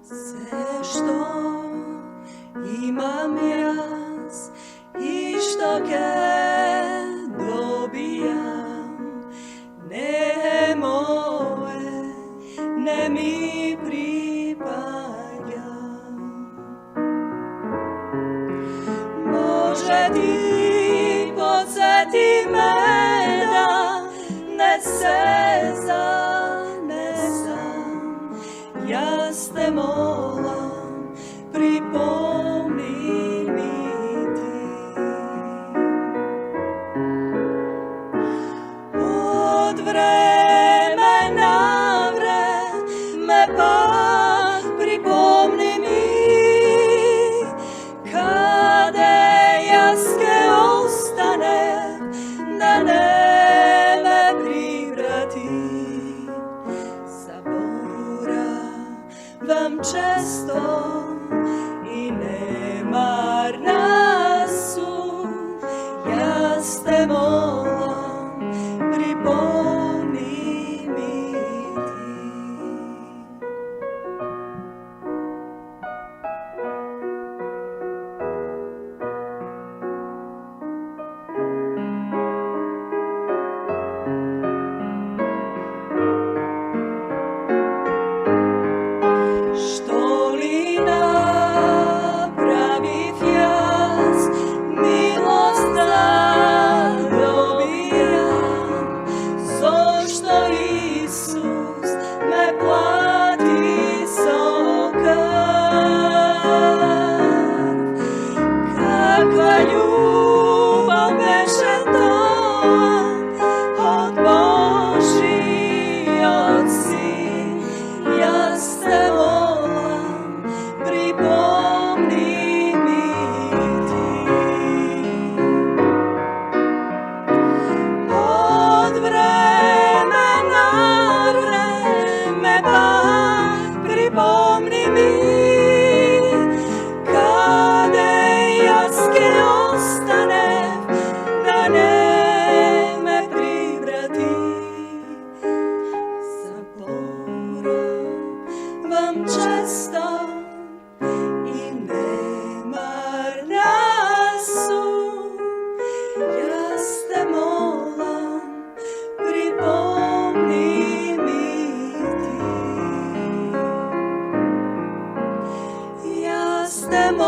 Sve što imam jaz i što dobijam, ne moje, ne mi pripada. Bože, ti podsjeti me da ne se zanesam, ja te molam, pripomni mi ti. Od vremena vreme pak pripomni mi, kade jaske ostane, da ne me privrati. Zaboravam često i nemarna su, ja te molam, pripomni mi ti. Što li napravih jaz, milost dobijam, zašto Isus me plati so krv. Kakva ljubav beše to od Božji od Sin, ja te molam, pripomni mi ti. Od vremena vreme pak pripomni mi, kade jaske ostane, da ne me privrati. Zaboravam često i nemarna su, ja te molam, pripomni mi ti. Ja te molam,